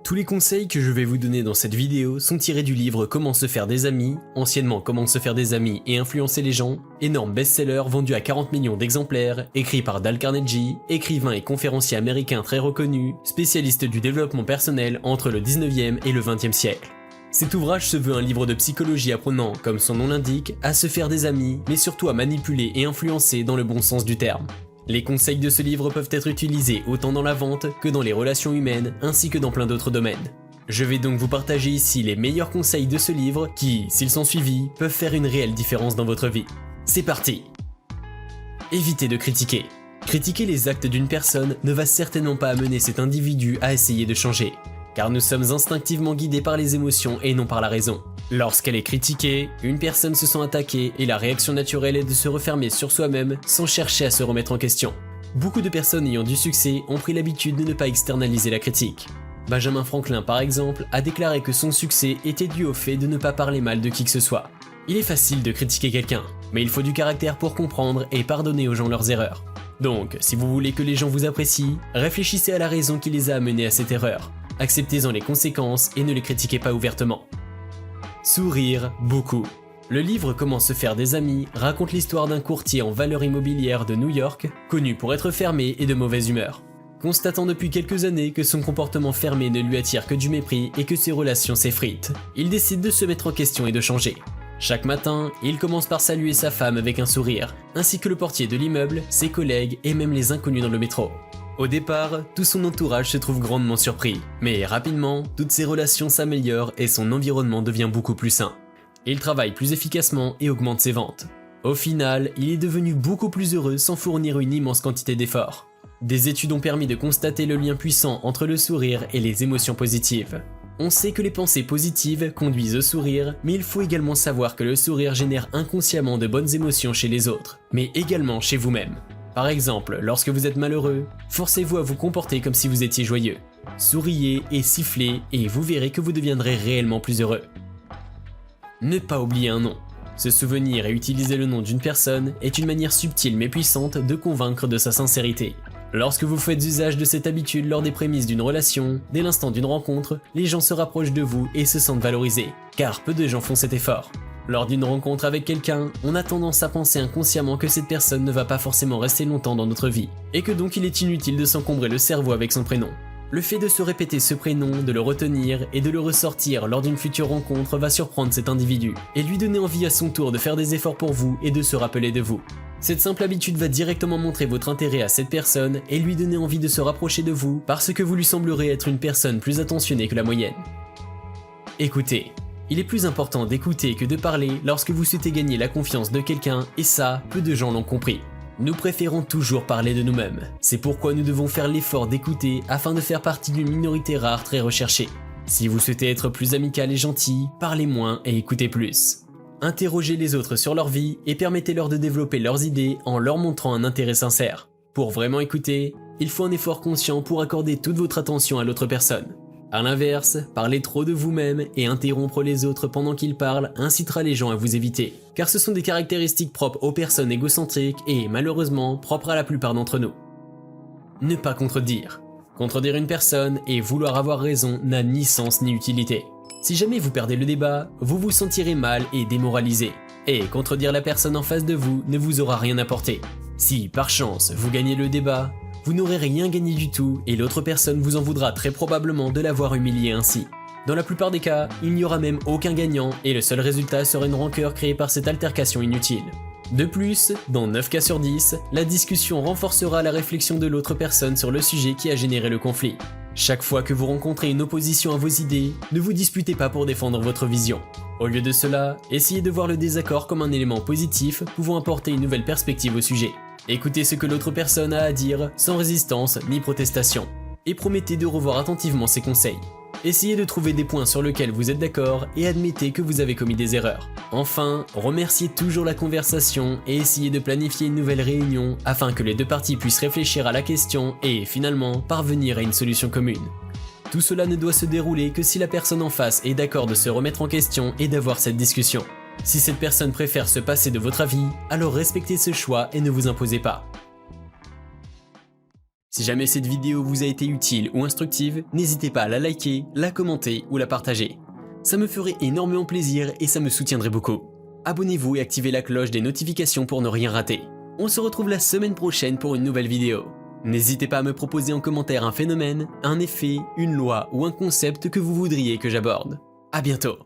Tous les conseils que je vais vous donner dans cette vidéo sont tirés du livre Comment se faire des amis, anciennement Comment se faire des amis et influencer les gens, énorme best-seller vendu à 40 millions d'exemplaires, écrit par Dale Carnegie, écrivain et conférencier américain très reconnu, spécialiste du développement personnel entre le 19e et le 20e siècle. Cet ouvrage se veut un livre de psychologie apprenant, comme son nom l'indique, à se faire des amis, mais surtout à manipuler et influencer dans le bon sens du terme. Les conseils de ce livre peuvent être utilisés autant dans la vente que dans les relations humaines, ainsi que dans plein d'autres domaines. Je vais donc vous partager ici les meilleurs conseils de ce livre qui, s'ils sont suivis, peuvent faire une réelle différence dans votre vie. C'est parti! Évitez de critiquer. Critiquer les actes d'une personne ne va certainement pas amener cet individu à essayer de changer, car nous sommes instinctivement guidés par les émotions et non par la raison. Lorsqu'elle est critiquée, une personne se sent attaquée et la réaction naturelle est de se refermer sur soi-même sans chercher à se remettre en question. Beaucoup de personnes ayant du succès ont pris l'habitude de ne pas externaliser la critique. Benjamin Franklin par exemple a déclaré que son succès était dû au fait de ne pas parler mal de qui que ce soit. Il est facile de critiquer quelqu'un, mais il faut du caractère pour comprendre et pardonner aux gens leurs erreurs. Donc, si vous voulez que les gens vous apprécient, réfléchissez à la raison qui les a amenés à cette erreur. Acceptez-en les conséquences et ne les critiquez pas ouvertement. Sourire beaucoup. Le livre Comment se faire des amis raconte l'histoire d'un courtier en valeurs immobilières de New York, connu pour être fermé et de mauvaise humeur. Constatant depuis quelques années que son comportement fermé ne lui attire que du mépris et que ses relations s'effritent, il décide de se mettre en question et de changer. Chaque matin, il commence par saluer sa femme avec un sourire, ainsi que le portier de l'immeuble, ses collègues et même les inconnus dans le métro. Au départ, tout son entourage se trouve grandement surpris, mais rapidement, toutes ses relations s'améliorent et son environnement devient beaucoup plus sain. Il travaille plus efficacement et augmente ses ventes. Au final, il est devenu beaucoup plus heureux sans fournir une immense quantité d'efforts. Des études ont permis de constater le lien puissant entre le sourire et les émotions positives. On sait que les pensées positives conduisent au sourire, mais il faut également savoir que le sourire génère inconsciemment de bonnes émotions chez les autres, mais également chez vous-même. Par exemple, lorsque vous êtes malheureux, forcez-vous à vous comporter comme si vous étiez joyeux. Souriez et sifflez et vous verrez que vous deviendrez réellement plus heureux. Ne pas oublier un nom. Se souvenir et utiliser le nom d'une personne est une manière subtile mais puissante de convaincre de sa sincérité. Lorsque vous faites usage de cette habitude lors des prémices d'une relation, dès l'instant d'une rencontre, les gens se rapprochent de vous et se sentent valorisés, car peu de gens font cet effort. Lors d'une rencontre avec quelqu'un, on a tendance à penser inconsciemment que cette personne ne va pas forcément rester longtemps dans notre vie, et que donc il est inutile de s'encombrer le cerveau avec son prénom. Le fait de se répéter ce prénom, de le retenir et de le ressortir lors d'une future rencontre va surprendre cet individu, et lui donner envie à son tour de faire des efforts pour vous et de se rappeler de vous. Cette simple habitude va directement montrer votre intérêt à cette personne et lui donner envie de se rapprocher de vous parce que vous lui semblerez être une personne plus attentionnée que la moyenne. Écoutez. Il est plus important d'écouter que de parler lorsque vous souhaitez gagner la confiance de quelqu'un et ça, peu de gens l'ont compris. Nous préférons toujours parler de nous-mêmes. C'est pourquoi nous devons faire l'effort d'écouter afin de faire partie d'une minorité rare très recherchée. Si vous souhaitez être plus amical et gentil, parlez moins et écoutez plus. Interrogez les autres sur leur vie et permettez-leur de développer leurs idées en leur montrant un intérêt sincère. Pour vraiment écouter, il faut un effort conscient pour accorder toute votre attention à l'autre personne. A l'inverse, parler trop de vous-même et interrompre les autres pendant qu'ils parlent incitera les gens à vous éviter, car ce sont des caractéristiques propres aux personnes égocentriques et malheureusement propres à la plupart d'entre nous. Ne pas contredire. Contredire une personne et vouloir avoir raison n'a ni sens ni utilité. Si jamais vous perdez le débat, vous vous sentirez mal et démoralisé, et contredire la personne en face de vous ne vous aura rien apporté. Si, par chance, vous gagnez le débat, vous n'aurez rien gagné du tout et l'autre personne vous en voudra très probablement de l'avoir humilié ainsi. Dans la plupart des cas, il n'y aura même aucun gagnant et le seul résultat sera une rancœur créée par cette altercation inutile. De plus, dans 9 cas sur 10, la discussion renforcera la réflexion de l'autre personne sur le sujet qui a généré le conflit. Chaque fois que vous rencontrez une opposition à vos idées, ne vous disputez pas pour défendre votre vision. Au lieu de cela, essayez de voir le désaccord comme un élément positif pouvant apporter une nouvelle perspective au sujet. Écoutez ce que l'autre personne a à dire sans résistance ni protestation, et promettez de revoir attentivement ses conseils. Essayez de trouver des points sur lesquels vous êtes d'accord et admettez que vous avez commis des erreurs. Enfin, remerciez toujours la conversation et essayez de planifier une nouvelle réunion afin que les deux parties puissent réfléchir à la question et, finalement, parvenir à une solution commune. Tout cela ne doit se dérouler que si la personne en face est d'accord de se remettre en question et d'avoir cette discussion. Si cette personne préfère se passer de votre avis, alors respectez ce choix et ne vous imposez pas. Si jamais cette vidéo vous a été utile ou instructive, n'hésitez pas à la liker, la commenter ou la partager. Ça me ferait énormément plaisir et ça me soutiendrait beaucoup. Abonnez-vous et activez la cloche des notifications pour ne rien rater. On se retrouve la semaine prochaine pour une nouvelle vidéo. N'hésitez pas à me proposer en commentaire un phénomène, un effet, une loi ou un concept que vous voudriez que j'aborde. À bientôt.